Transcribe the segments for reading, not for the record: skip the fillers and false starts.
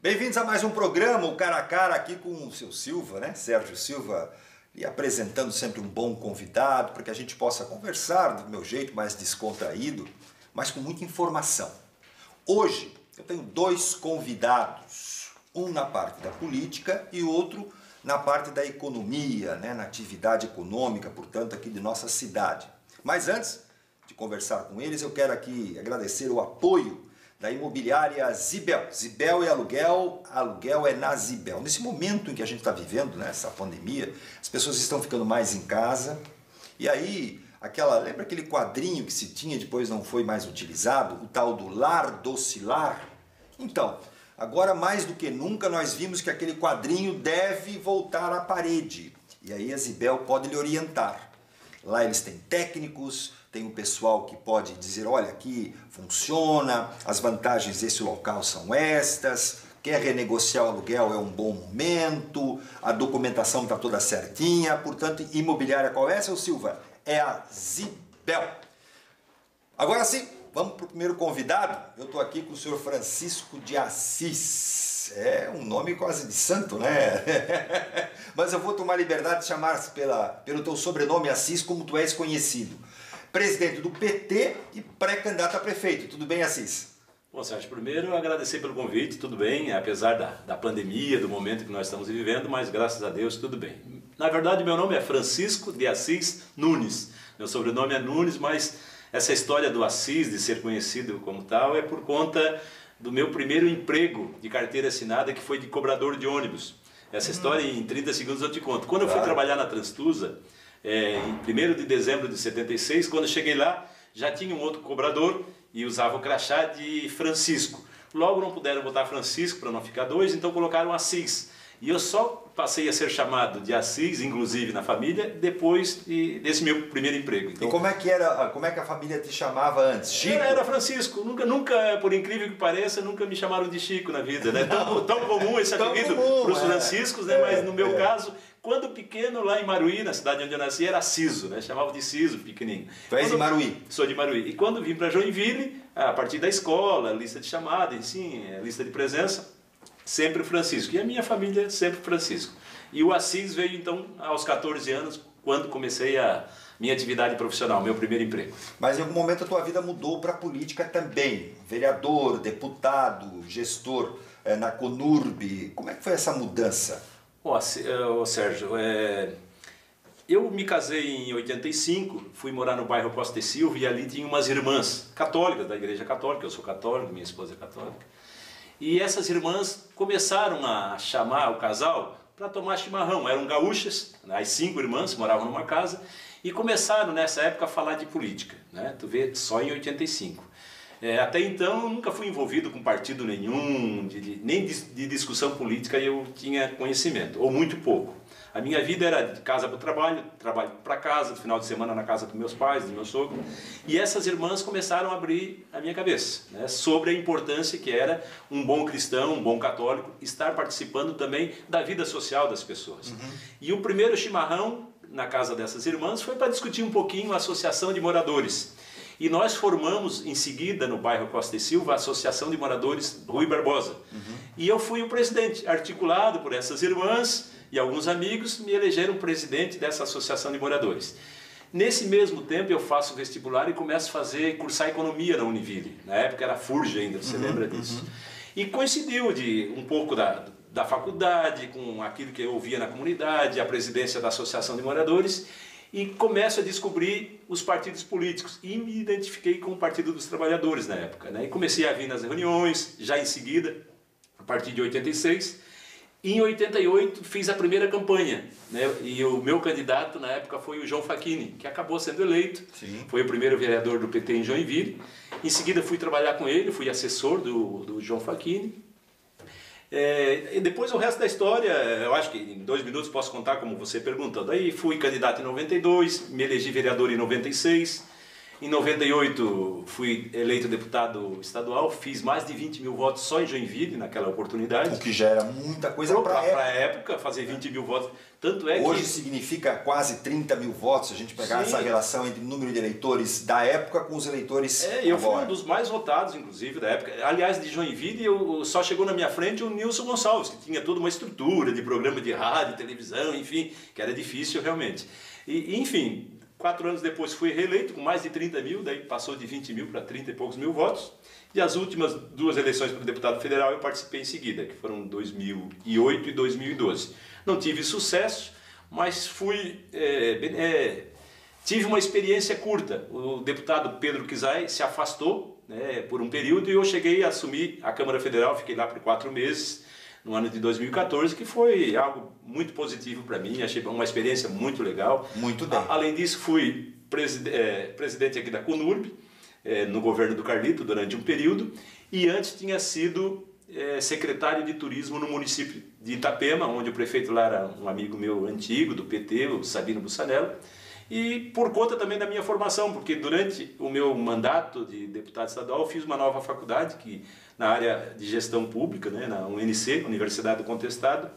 Bem-vindos a mais um programa, o Cara a Cara, aqui com o seu Silva, né? Sérgio Silva, e apresentando sempre um bom convidado, para que a gente possa conversar do meu jeito mais descontraído, mas com muita informação. Hoje eu tenho dois convidados, um na parte da política e outro na parte da economia, né? Na atividade econômica, portanto, aqui de nossa cidade. Mas antes de conversar com eles, eu quero aqui agradecer o apoio da imobiliária Zibel. Zibel é aluguel, aluguel é na Zibel. Nesse momento em que a gente está vivendo, né, essa pandemia, as pessoas estão ficando mais em casa. E aí, lembra aquele quadrinho que se tinha e depois não foi mais utilizado? O tal do lar docilar? Então, agora mais do que nunca nós vimos que aquele quadrinho deve voltar à parede. E aí a Zibel pode lhe orientar. Lá eles têm técnicos, tem o pessoal que pode dizer, olha, aqui funciona, as vantagens desse local são estas, quer renegociar o aluguel é um bom momento, a documentação está toda certinha, portanto, imobiliária qual é, seu Silva? É a Zibel. Agora sim, vamos para o primeiro convidado. Eu estou aqui com o senhor Francisco de Assis. É um nome quase de santo, né? Mas eu vou tomar liberdade de chamar pelo teu sobrenome Assis, como tu és conhecido. Presidente do PT e pré-candidato a prefeito. Tudo bem, Assis? Bom, Sérgio, primeiro agradecer pelo convite, tudo bem, apesar da pandemia, do momento que nós estamos vivendo, mas graças a Deus tudo bem. Na verdade, meu nome é Francisco de Assis Nunes. Meu sobrenome é Nunes, mas essa história do Assis, de ser conhecido como tal, é por conta do meu primeiro emprego de carteira assinada, que foi de cobrador de ônibus. Essa história em 30 segundos eu te conto. Quando eu fui trabalhar na Transtusa, em 1º de dezembro de 76, quando eu cheguei lá, já tinha um outro cobrador e usava o crachá de Francisco. Logo não puderam botar Francisco para não ficar dois, então colocaram Assis. E eu só passei a ser chamado de Assis, inclusive na família, depois desse meu primeiro emprego. Então, e como é que a família te chamava antes? Chico? Era Francisco. Nunca, por incrível que pareça, nunca me chamaram de Chico na vida, né? Tão comum esse apelido para os franciscos, né? Mas no meu caso, quando pequeno, lá em Maruí, na cidade onde eu nasci, era Ciso, né? Chamava de Ciso, pequenininho. Tu és de Maruí? Sou de Maruí. E quando vim para Joinville, a partir da escola, lista de chamada, lista de presença, sempre Francisco. E a minha família sempre Francisco. E o Assis veio então aos 14 anos, quando comecei a minha atividade profissional, meu primeiro emprego. Mas em algum momento a tua vida mudou para a política também. Vereador, deputado, gestor na Conurb. Como é que foi essa mudança? Sérgio, eu me casei em 85, fui morar no bairro Costa e Silva e ali tinha umas irmãs católicas, da igreja católica, eu sou católico, minha esposa é católica. E essas irmãs começaram a chamar o casal para tomar chimarrão. Eram gaúchas, as 5 irmãs moravam numa casa e começaram nessa época a falar de política, né? Tu vê, só em 85. Até então eu nunca fui envolvido com partido nenhum, nem de discussão política eu tinha conhecimento, ou muito pouco. A minha vida era de casa para o trabalho para casa, no final de semana na casa dos meus pais, do meu sogro. E essas irmãs começaram a abrir a minha cabeça, né, sobre a importância que era um bom cristão, um bom católico, estar participando também da vida social das pessoas. E o primeiro chimarrão na casa dessas irmãs foi para discutir um pouquinho a associação de moradores. E nós formamos em seguida no bairro Costa e Silva a Associação de Moradores Rui Barbosa. E eu fui o presidente, articulado por essas irmãs e alguns amigos, me elegeram presidente dessa associação de moradores. Nesse mesmo tempo eu faço vestibular e começo a cursar economia na Univille. Na época era FURJ ainda, você lembra disso? E coincidiu de um pouco da faculdade, com aquilo que eu ouvia na comunidade, a presidência da Associação de Moradores, e começo a descobrir os partidos políticos. E me identifiquei com o Partido dos Trabalhadores na época, né? E comecei a vir nas reuniões, já em seguida, a partir de 86, em 88 fiz a primeira campanha, né? E o meu candidato na época foi o João Facchini, que acabou sendo eleito. Sim. Foi o primeiro vereador do PT em Joinville. Em seguida fui trabalhar com ele, fui assessor do João Facchini. E depois o resto da história, eu acho que em 2 minutos posso contar como você perguntou. Daí fui candidato em 92, me elegi vereador em 96. Em 98 fui eleito deputado estadual, fiz mais de 20 mil votos só em Joinville naquela oportunidade. O que já era muita coisa para a época, fazer 20 mil votos. Tanto é hoje que significa quase 30 mil votos, se a gente pegar essa relação entre o número de eleitores da época com os eleitores eu fui um dos mais votados, inclusive, da época. Aliás, de Joinville, só chegou na minha frente o Nilson Gonçalves, que tinha toda uma estrutura de programa de rádio, televisão, enfim, que era difícil realmente. E enfim, 4 anos depois fui reeleito com mais de 30 mil, daí passou de 20 mil para 30 e poucos mil votos. E as últimas 2 eleições para deputado federal eu participei em seguida, que foram 2008 e 2012. Não tive sucesso, mas tive uma experiência curta. O deputado Pedro Kizai se afastou, né, por um período, e eu cheguei a assumir a Câmara Federal, fiquei lá por 4 meses, no ano de 2014, que foi algo muito positivo para mim, achei uma experiência muito legal. Muito bem. Além disso, fui presidente aqui da CONURB, no governo do Carlito, durante um período, e antes tinha sido secretário de turismo no município de Itapema, onde o prefeito lá era um amigo meu antigo, do PT, o Sabino Bussanello, e por conta também da minha formação, porque durante o meu mandato de deputado estadual eu fiz uma nova faculdade na área de gestão pública, né, na UNC, Universidade do Contestado,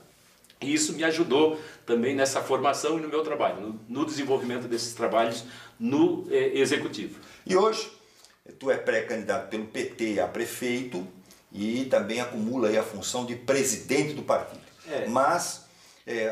e isso me ajudou também nessa formação e no meu trabalho, no desenvolvimento desses trabalhos no executivo. E hoje, tu é pré-candidato pelo PT a prefeito e também acumula aí a função de presidente do partido. Mas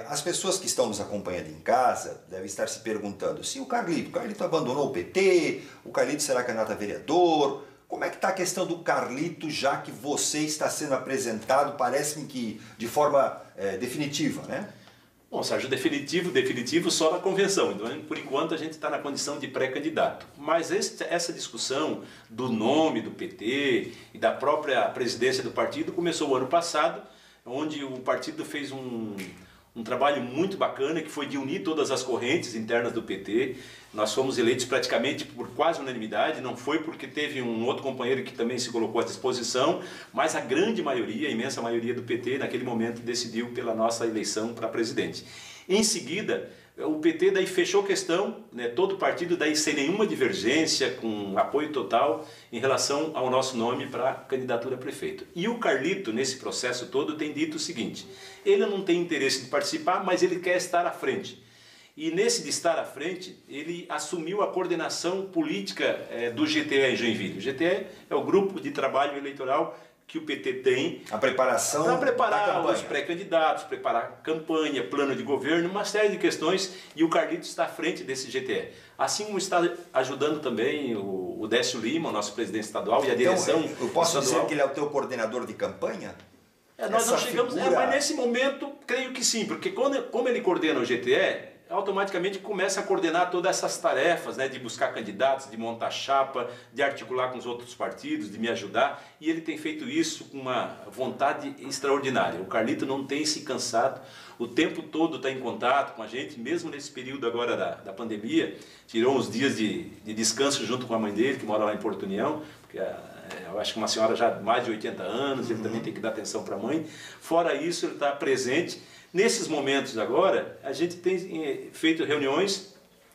as pessoas que estão nos acompanhando em casa devem estar se perguntando se o Carlito abandonou o PT, o Carlito será candidato a vereador. Como é que está a questão do Carlito, já que você está sendo apresentado, parece-me que de forma definitiva, né? Bom, Sérgio, definitivo só na convenção. Então, por enquanto, a gente está na condição de pré-candidato. Mas essa discussão do nome do PT e da própria presidência do partido começou o ano passado, onde o partido fez um trabalho muito bacana, que foi de unir todas as correntes internas do PT. Nós fomos eleitos praticamente por quase unanimidade, não foi porque teve um outro companheiro que também se colocou à disposição, mas a grande maioria, a imensa maioria do PT, naquele momento, decidiu pela nossa eleição para presidente. Em seguida, o PT daí fechou questão, né, todo o partido daí sem nenhuma divergência, com apoio total em relação ao nosso nome para a candidatura a prefeito. E o Carlito, nesse processo todo, tem dito o seguinte: ele não tem interesse de participar, mas ele quer estar à frente. E nesse de estar à frente, ele assumiu a coordenação política do GTE em Joinville. O GTE é o grupo de trabalho eleitoral que o PT tem. A preparação para preparar da os pré-candidatos, preparar campanha, plano de governo, uma série de questões, e o Carlito está à frente desse GTE. Assim como está ajudando também o Décio Lima, o nosso presidente estadual, e a direção eu posso estadual. dizer que ele é o teu coordenador de campanha? Nós não chegamos, mas nesse momento creio que sim, porque como ele coordena o GTE, automaticamente começa a coordenar todas essas tarefas, né, de buscar candidatos, de montar chapa, de articular com os outros partidos, de me ajudar, e ele tem feito isso com uma vontade extraordinária. O Carlito não tem se cansado, o tempo todo está em contato com a gente, mesmo nesse período agora da pandemia, tirou uns dias de descanso junto com a mãe dele, que mora lá em Porto União, porque eu acho que uma senhora já de mais de 80 anos, ele também tem que dar atenção para a mãe. Fora isso, ele está presente. Nesses momentos agora, a gente tem feito reuniões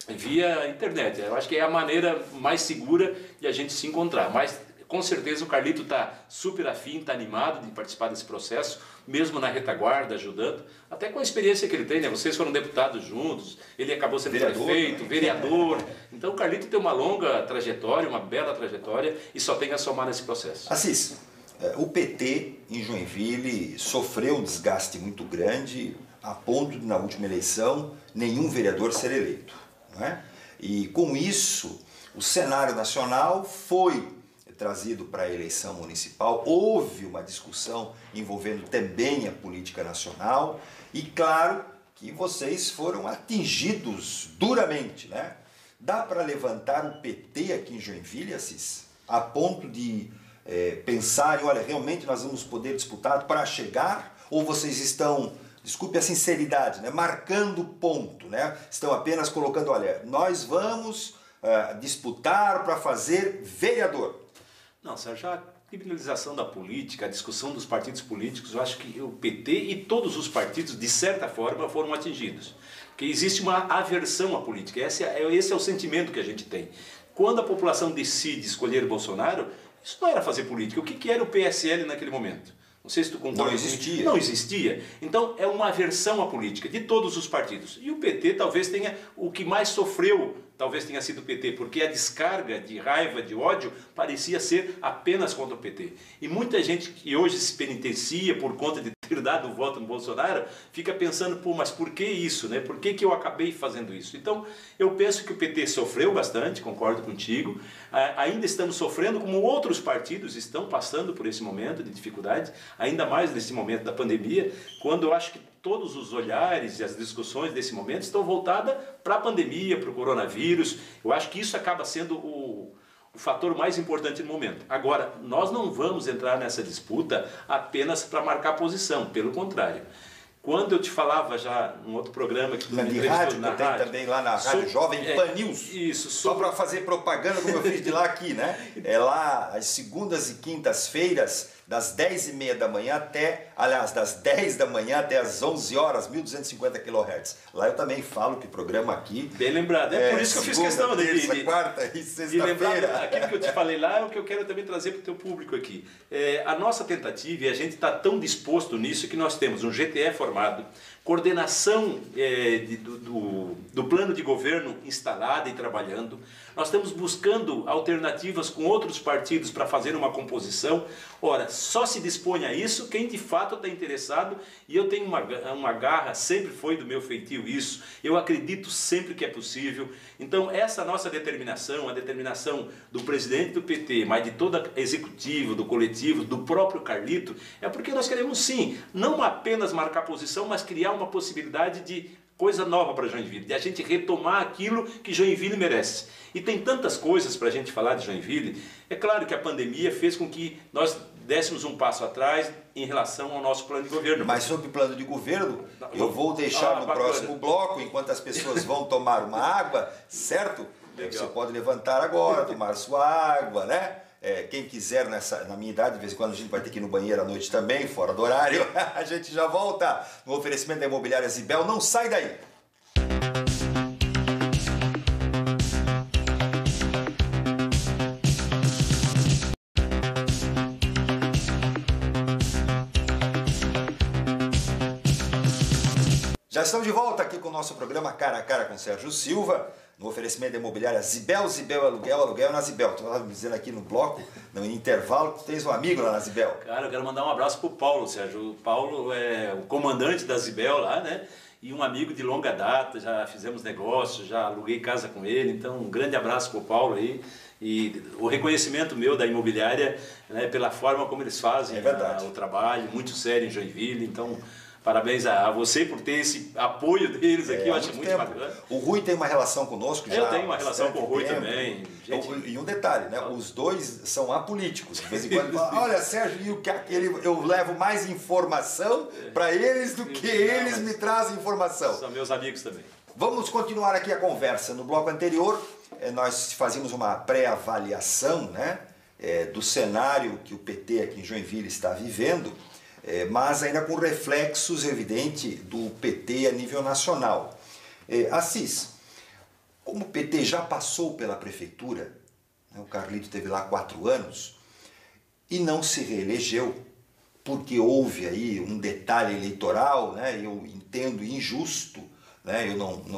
via internet. Eu acho que é a maneira mais segura de a gente se encontrar. Mas, com certeza, o Carlito está super afim, está animado de participar desse processo, mesmo na retaguarda, ajudando. Até com a experiência que ele tem, né? Vocês foram deputados juntos, ele acabou sendo prefeito, vereador. Então, o Carlito tem uma longa trajetória, uma bela trajetória, e só tem a somar nesse processo. Assis, o PT em Joinville sofreu um desgaste muito grande, a ponto de, na última eleição, nenhum vereador ser eleito, não é? E com isso, o cenário nacional foi trazido para a eleição municipal, houve uma discussão envolvendo também a política nacional, e claro que vocês foram atingidos duramente, né? Dá para levantar o PT aqui em Joinville, Assis, a ponto de pensarem, olha, realmente nós vamos poder disputar para chegar, ou vocês estão, desculpe a sinceridade, né, marcando ponto, né? Estão apenas colocando, olha, nós vamos disputar para fazer vereador. Não, Sérgio, a criminalização da política, a discussão dos partidos políticos, eu acho que o PT e todos os partidos, de certa forma, foram atingidos. Porque existe uma aversão à política, esse é o sentimento que a gente tem. Quando a população decide escolher Bolsonaro, isso não era fazer política. O que era o PSL naquele momento? Não sei se tu concorda. Não existia. Não existia. Então é uma aversão à política de todos os partidos. E o PT talvez tenha o que mais sofreu, talvez tenha sido o PT, porque a descarga de raiva, de ódio, parecia ser apenas contra o PT. E muita gente que hoje se penitencia por conta de ter dado o voto no Bolsonaro, fica pensando, pô, mas por que isso, né? Por que eu acabei fazendo isso? Então, eu penso que o PT sofreu bastante, concordo contigo, ainda estamos sofrendo como outros partidos estão passando por esse momento de dificuldade, ainda mais nesse momento da pandemia, quando eu acho que todos os olhares e as discussões desse momento estão voltadas para a pandemia, para o coronavírus. Eu acho que isso acaba sendo o fator mais importante no momento. Agora, nós não vamos entrar nessa disputa apenas para marcar posição, pelo contrário. Quando eu te falava já num outro programa que tu me entrevistou na rádio, tem também lá na Rádio Jovem Pan News. Isso, só para fazer propaganda como eu fiz de lá aqui, né? É lá às segundas e quintas-feiras, das 10h30 da manhã até, aliás, das 10 da manhã até as 11 horas, 1250 kHz. Lá eu também falo que o programa aqui... Bem lembrado, por isso que eu fiz questão de quarta e sexta-feira. Lembrar aquilo que eu te falei lá é o que eu quero também trazer para o teu público aqui. A nossa tentativa, e a gente está tão disposto nisso, que nós temos um GTE formado, coordenação do plano de governo instalada e trabalhando. Nós estamos buscando alternativas com outros partidos para fazer uma composição. Ora, só se dispõe a isso quem de fato está interessado, e eu tenho uma garra, sempre foi do meu feitio isso, eu acredito sempre que é possível. Então essa nossa determinação, a determinação do presidente do PT, mas de todo executivo, do coletivo, do próprio Carlito, é porque nós queremos sim, não apenas marcar posição, mas criar uma possibilidade de coisa nova para Joinville, de a gente retomar aquilo que Joinville merece. E tem tantas coisas para a gente falar de Joinville. É claro que a pandemia fez com que nós dessemos um passo atrás em relação ao nosso plano de governo. Mas sobre o plano de governo, eu vou deixar no próximo bloco, enquanto as pessoas vão tomar uma água, certo? Legal. Você pode levantar agora, tomar sua água, né? Quem quiser, na minha idade, de vez em quando a gente vai ter que ir no banheiro à noite também, fora do horário, a gente já volta no oferecimento da Imobiliária Zibel. Não sai daí! Já estamos de volta aqui com o nosso programa Cara a Cara com Sérgio Silva, no oferecimento da Imobiliária Zibel, Zibel Aluguel, Aluguel na Zibel. Tu estava me dizendo aqui no bloco, no intervalo, que tu tens um amigo lá na Zibel. Cara, eu quero mandar um abraço pro Paulo, Sérgio. O Paulo é o comandante da Zibel lá, né? E um amigo de longa data, já fizemos negócios, já aluguei casa com ele, então um grande abraço pro Paulo aí. E o reconhecimento meu da imobiliária, né, pela forma como eles fazem o trabalho, muito sério em Joinville, então... Parabéns a você por ter esse apoio deles aqui, eu acho muito bacana. O Rui tem uma relação conosco já. Eu tenho uma relação com o Rui também. E um detalhe, né? Os dois são apolíticos. De vez em quando falam, olha, Sérgio, e o que eu levo mais informação para eles do que eles me trazem informação. São meus amigos também. Vamos continuar aqui a conversa. No bloco anterior, nós fazíamos uma pré-avaliação, né, do cenário que o PT aqui em Joinville está vivendo, mas ainda com reflexos evidentes do PT a nível nacional. Assis, como o PT já passou pela prefeitura, né, o Carlito teve lá 4 anos, e não se reelegeu, porque houve aí um detalhe eleitoral, né, eu entendo injusto, né,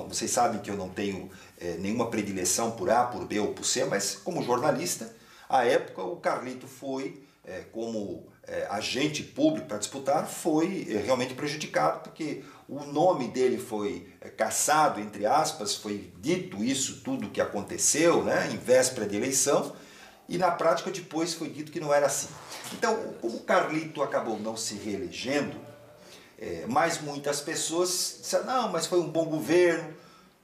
vocês sabem que eu não tenho nenhuma predileção por A, por B ou por C, mas como jornalista, à época o Carlito foi, como agente público para disputar, foi realmente prejudicado, porque o nome dele foi cassado, entre aspas, foi dito isso tudo que aconteceu, né, em véspera de eleição, e na prática depois foi dito que não era assim. Então, como o Carlito acabou não se reelegendo, mas muitas pessoas disseram, não, mas foi um bom governo,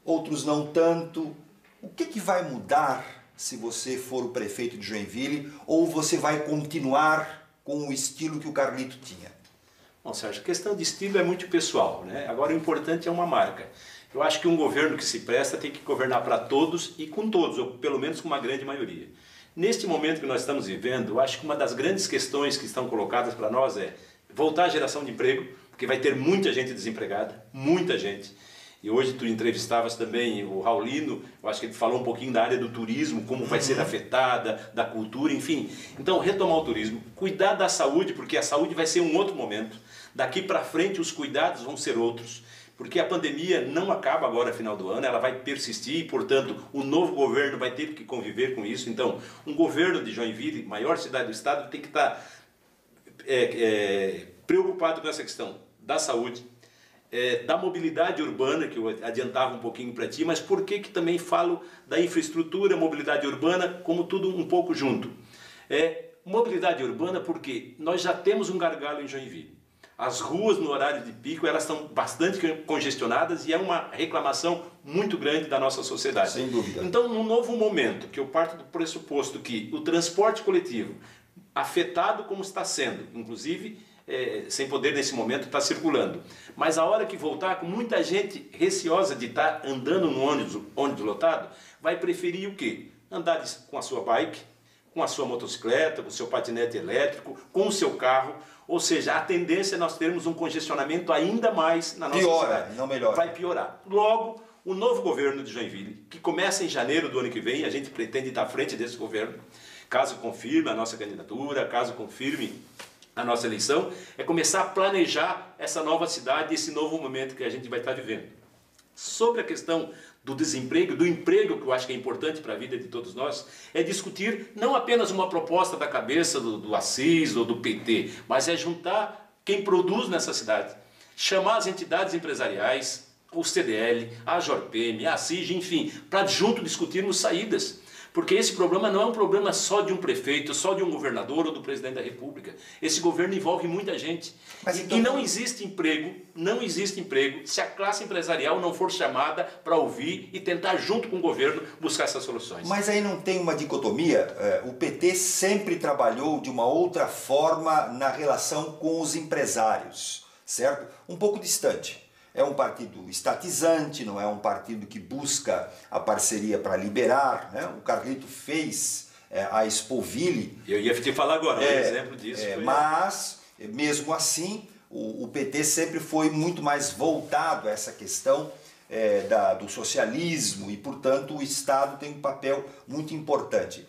outros não tanto. O que vai mudar se você for o prefeito de Joinville, ou você vai continuar com o estilo que o Carlito tinha? Bom, Sérgio, a questão de estilo é muito pessoal, né? Agora o importante é uma marca. Eu acho que um governo que se presta tem que governar para todos e com todos, ou pelo menos com uma grande maioria. Neste momento que nós estamos vivendo, eu acho que uma das grandes questões que estão colocadas para nós é voltar à geração de emprego, porque vai ter muita gente desempregada, muita gente. E hoje tu entrevistavas também o Raulino, eu acho que ele falou um pouquinho da área do turismo, como vai ser afetada, da cultura, enfim. Então, retomar o turismo, cuidar da saúde, porque a saúde vai ser um outro momento. Daqui para frente, os cuidados vão ser outros. Porque a pandemia não acaba agora, final do ano, ela vai persistir e, portanto, o novo governo vai ter que conviver com isso. Então, um governo de Joinville, maior cidade do estado, tem que estar preocupado com essa questão da saúde, da mobilidade urbana, que eu adiantava um pouquinho para ti, mas por que também falo da infraestrutura, mobilidade urbana, como tudo um pouco junto? Mobilidade urbana porque nós já temos um gargalo em Joinville. As ruas no horário de pico, elas estão bastante congestionadas e é uma reclamação muito grande da nossa sociedade. Sem dúvida. Então, num novo momento, que eu parto do pressuposto que o transporte coletivo, afetado como está sendo, inclusive sem poder nesse momento estar circulando, mas a hora que voltar, com muita gente receosa de estar andando no ônibus lotado, vai preferir o quê? Andar com a sua bike, com a sua motocicleta, com o seu patinete elétrico, com o seu carro. Ou seja, a tendência é nós termos um congestionamento ainda mais na nossa cidade. Piora, não melhora. Vai piorar. Logo, o novo governo de Joinville, que começa em janeiro do ano que vem, a gente pretende estar à frente desse governo, caso confirme a nossa candidatura, caso confirme a nossa eleição, é começar a planejar essa nova cidade, esse novo momento que a gente vai estar vivendo. Sobre a questão do desemprego, do emprego, que eu acho que é importante para a vida de todos nós, é discutir não apenas uma proposta da cabeça do Assis ou do PT, mas é juntar quem produz nessa cidade, chamar as entidades empresariais, o CDL, a Jorpem, a CIG, enfim, para junto discutirmos saídas. Porque esse problema não é um problema só de um prefeito, só de um governador ou do presidente da República. Esse governo envolve muita gente. E não existe emprego se a classe empresarial não for chamada para ouvir e tentar junto com o governo buscar essas soluções. Mas aí não tem uma dicotomia? O PT sempre trabalhou de uma outra forma na relação com os empresários, certo? Um pouco distante. É um partido estatizante, não é um partido que busca a parceria para liberar, né? O Carlito fez a Expoville. Eu ia te falar agora, um exemplo disso. Mas, mesmo assim, o PT sempre foi muito mais voltado a essa questão do socialismo e, portanto, o Estado tem um papel muito importante.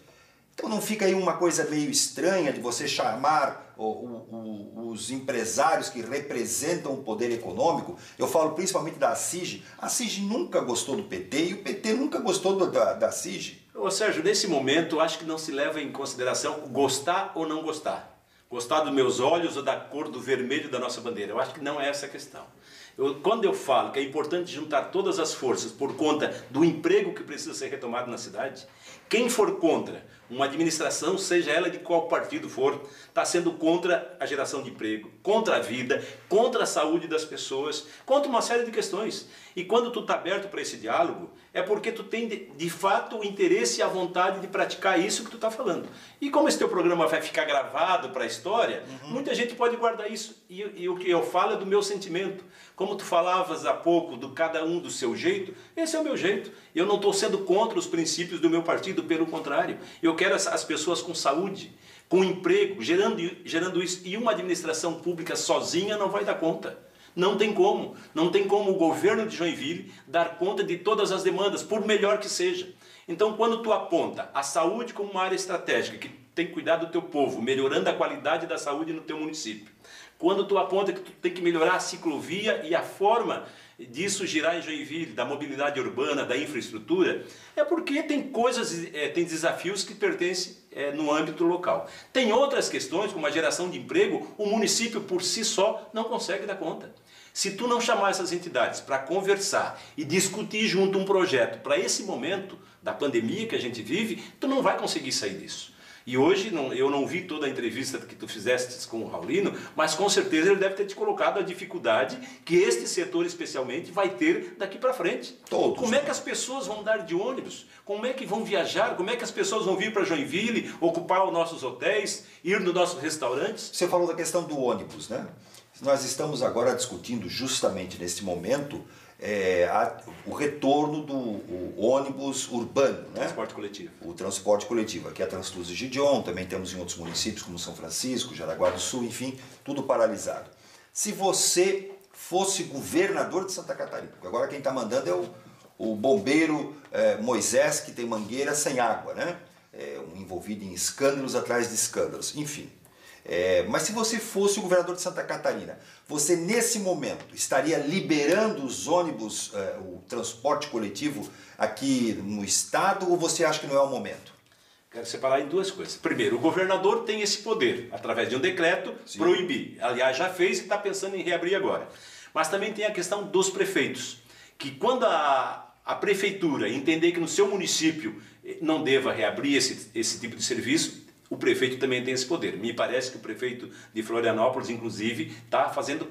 Então não fica aí uma coisa meio estranha de você chamar os empresários que representam o poder econômico? Eu falo principalmente da CIG. A CIG nunca gostou do PT e o PT nunca gostou da CIG. Ô Sérgio, nesse momento acho que não se leva em consideração gostar ou não gostar. Gostar dos meus olhos ou da cor do vermelho da nossa bandeira. Eu acho que não é essa a questão. Quando eu falo que é importante juntar todas as forças por conta do emprego que precisa ser retomado na cidade, quem for contra uma administração, seja ela de qual partido for, está sendo contra a geração de emprego, contra a vida, contra a saúde das pessoas, contra uma série de questões. E quando tu está aberto para esse diálogo, é porque tu tem de fato o interesse e a vontade de praticar isso que tu está falando. E como esse teu programa vai ficar gravado para a história, muita gente pode guardar isso. E o que eu falo é do meu sentimento. Como tu falavas há pouco, do cada um do seu jeito, esse é o meu jeito. Eu não estou sendo contra os princípios do meu partido, pelo contrário. Eu quero as pessoas com saúde, com emprego, gerando isso. E uma administração pública sozinha não vai dar conta. Não tem como. Não tem como o governo de Joinville dar conta de todas as demandas, por melhor que seja. Então, quando tu aponta a saúde como uma área estratégica, que tem que cuidar do teu povo, melhorando a qualidade da saúde no teu município, quando tu aponta que tu tem que melhorar a ciclovia e a forma disso girar em Joinville, da mobilidade urbana, da infraestrutura, é porque tem coisas, tem desafios que pertencem no âmbito local. Tem outras questões, como a geração de emprego, o município por si só não consegue dar conta. Se tu não chamar essas entidades para conversar e discutir junto um projeto para esse momento da pandemia que a gente vive, tu não vai conseguir sair disso. E hoje, eu não vi toda a entrevista que tu fizeste com o Raulino, mas com certeza ele deve ter te colocado a dificuldade que este setor especialmente vai ter daqui para frente. Todos. Como é que as pessoas vão dar de ônibus? Como é que vão viajar? Como é que as pessoas vão vir para Joinville, ocupar os nossos hotéis, ir nos nossos restaurantes? Você falou da questão do ônibus, né? Nós estamos agora discutindo justamente nesse momento o retorno do ônibus urbano, né? Transporte coletivo. O transporte coletivo. Aqui é a Transluz de Gideon, também temos em outros municípios como São Francisco, Jaraguá do Sul, enfim, tudo paralisado. Se você fosse governador de Santa Catarina. Porque agora quem está mandando é o bombeiro Moisés, que tem mangueira sem água, né? Envolvido em escândalos atrás de escândalos, enfim. Mas se você fosse o governador de Santa Catarina, você nesse momento estaria liberando os ônibus, o transporte coletivo aqui no estado, ou você acha que não é o momento? Quero separar em duas coisas. Primeiro, o governador tem esse poder, através de um decreto, sim, proibir. Aliás, já fez e está pensando em reabrir agora. Mas também tem a questão dos prefeitos, que quando a prefeitura entender que no seu município não deva reabrir esse tipo de serviço, o prefeito também tem esse poder. Me parece que o prefeito de Florianópolis, inclusive, está fazendo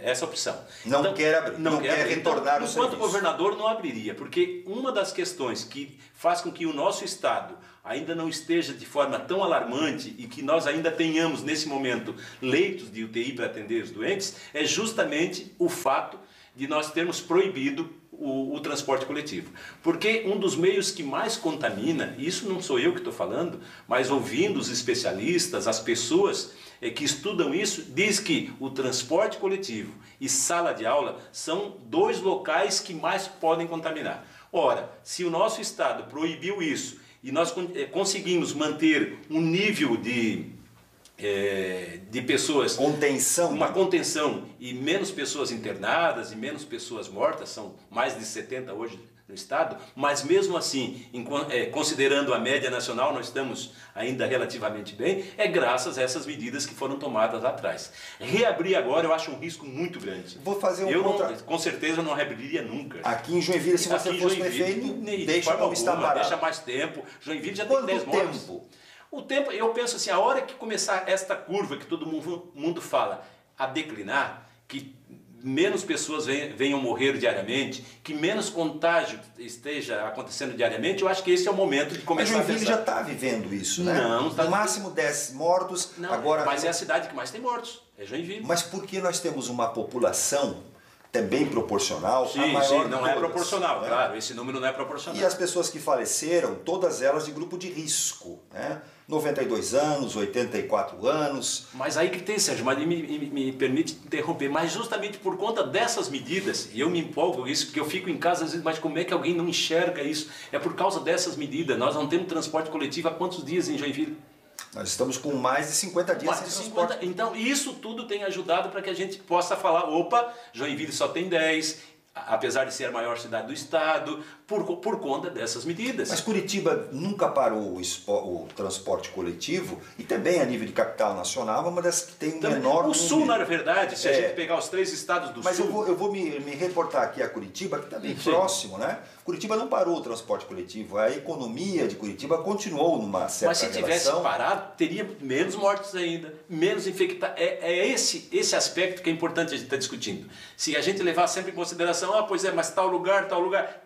essa opção. Não quer abrir, não quer retornar o serviço. Enquanto governador não abriria, porque uma das questões que faz com que o nosso estado ainda não esteja de forma tão alarmante e que nós ainda tenhamos, nesse momento, leitos de UTI para atender os doentes, é justamente o fato de nós termos proibido o transporte coletivo. Porque um dos meios que mais contamina, e isso não sou eu que estou falando, mas ouvindo os especialistas, as pessoas que estudam isso, diz que o transporte coletivo e sala de aula são dois locais que mais podem contaminar. Ora, se o nosso estado proibiu isso e nós conseguimos manter um nível de pessoas, uma contenção e menos pessoas internadas e menos pessoas mortas, são mais de 70 hoje no estado, mas mesmo assim, considerando a média nacional, nós estamos ainda relativamente bem, graças a essas medidas que foram tomadas lá atrás. Reabrir agora eu acho um risco muito grande. Vou fazer com certeza não reabriria nunca. Aqui em Joinville, se você fosse prefeito, deixa como está parado. Deixa mais tempo. Joinville já tem 10 mortes. O tempo, eu penso assim, a hora que começar esta curva que todo mundo fala a declinar, que menos pessoas venham morrer diariamente, que menos contágio esteja acontecendo diariamente, eu acho que esse é o momento de começar a pensar. Joinville já está vivendo isso, né? Não, no máximo 10 mortos. Não, agora... Mas é a cidade que mais tem mortos, é Joinville. Mas porque nós temos uma população também proporcional, sim, a maior sim, não todas, é proporcional, né? Claro, esse número não é proporcional. E as pessoas que faleceram, todas elas de grupo de risco, né? 92 anos, 84 anos. Mas aí que tem, Sérgio, mas me permite interromper, mas justamente por conta dessas medidas, e eu me empolgo com isso, porque eu fico em casa às vezes, mas como é que alguém não enxerga isso? É por causa dessas medidas, nós não temos transporte coletivo há quantos dias em Joinville? Nós estamos com mais de 50 dias sem transporte. Então, isso tudo tem ajudado para que a gente possa falar, opa, Joinville só tem 10, apesar de ser a maior cidade do estado, por conta dessas medidas. Mas Curitiba nunca parou o transporte coletivo, e também a nível de capital nacional, é uma das que tem um menor... O Sul, na verdade, se a gente pegar os 3 estados do Sul... Mas eu vou me reportar aqui a Curitiba, que está bem próximo, né? Curitiba não parou o transporte coletivo, a economia de Curitiba continuou numa certa Mas se tivesse parado, teria menos mortes ainda, menos infectados. Esse aspecto que é importante a gente estar discutindo. Se a gente levar sempre em consideração, mas tal lugar...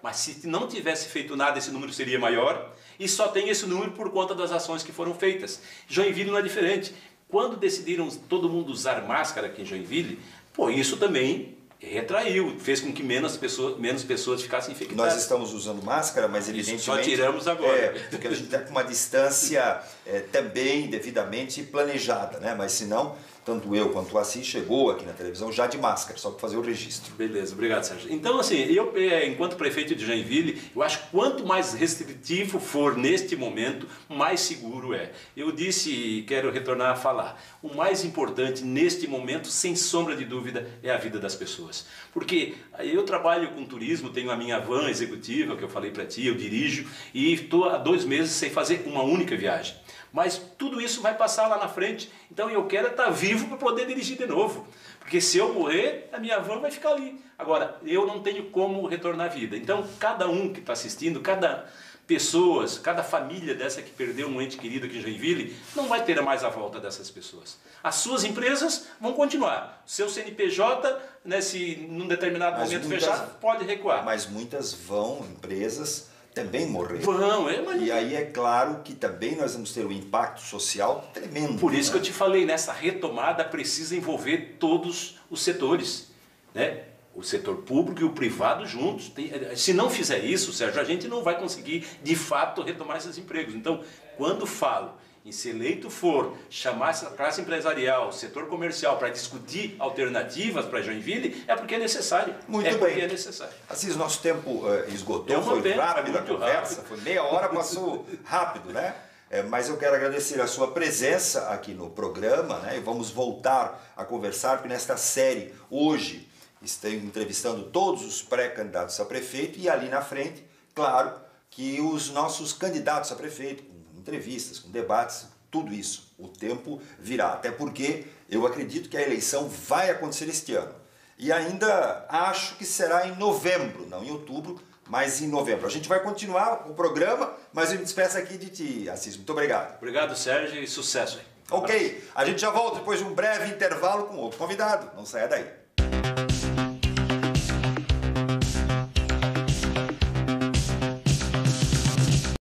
Mas se não tivesse feito nada, esse número seria maior, e só tem esse número por conta das ações que foram feitas. Joinville não é diferente. Quando decidiram todo mundo usar máscara aqui em Joinville, isso também retraiu, fez com que menos pessoas ficassem infectadas. Nós estamos usando máscara, mas evidentemente... Só tiramos agora. Porque a gente está com uma distância também devidamente planejada, né? Mas se não, tanto eu quanto o Assis chegou aqui na televisão já de máscara, só para fazer o registro. Beleza, obrigado, Sérgio. Então, assim, eu, enquanto prefeito de Joinville, eu acho que quanto mais restritivo for neste momento, mais seguro é. Eu disse e quero retornar a falar, o mais importante neste momento, sem sombra de dúvida, é a vida das pessoas. Porque eu trabalho com turismo, tenho a minha van executiva, que eu falei para ti, eu dirijo, e estou há 2 meses sem fazer uma única viagem. Mas tudo isso vai passar lá na frente, então eu quero estar vivo para poder dirigir de novo. Porque se eu morrer, a minha van vai ficar ali. Agora, eu não tenho como retornar à vida. Então, cada um que está assistindo, cada família dessa que perdeu um ente querido aqui em Joinville, não vai ter mais a volta dessas pessoas. As suas empresas vão continuar. O seu CNPJ, né, se num determinado momento fechar, pode recuar. Mas muitas empresas... também morrer. Mas... E aí é claro que também nós vamos ter um impacto social tremendo. Por isso que eu te falei, nessa retomada precisa envolver todos os setores, né? O setor público e o privado juntos. Se não fizer isso, Sérgio, a gente não vai conseguir de fato retomar esses empregos. Então, quando falo E se eleito for chamar essa classe empresarial, setor comercial, para discutir alternativas para Joinville, é porque é necessário. Muito porque bem. é necessário. Assis, nosso tempo esgotou, foi rápido a conversa, foi meia hora, passou rápido, né? Mas eu quero agradecer a sua presença aqui no programa, né? E vamos voltar a conversar, porque nesta série, hoje, estou entrevistando todos os pré-candidatos a prefeito e ali na frente, claro, que os nossos candidatos a prefeito, com entrevistas, com debates, tudo isso, o tempo virá. Até porque eu acredito que a eleição vai acontecer este ano. E ainda acho que será em novembro, não em outubro, mas em novembro. A gente vai continuar o programa, mas eu me despeço aqui de ti, Assis. Muito obrigado. Obrigado, Sérgio, e sucesso aí. Ok, a gente já volta depois de um breve intervalo com outro convidado. Não saia daí.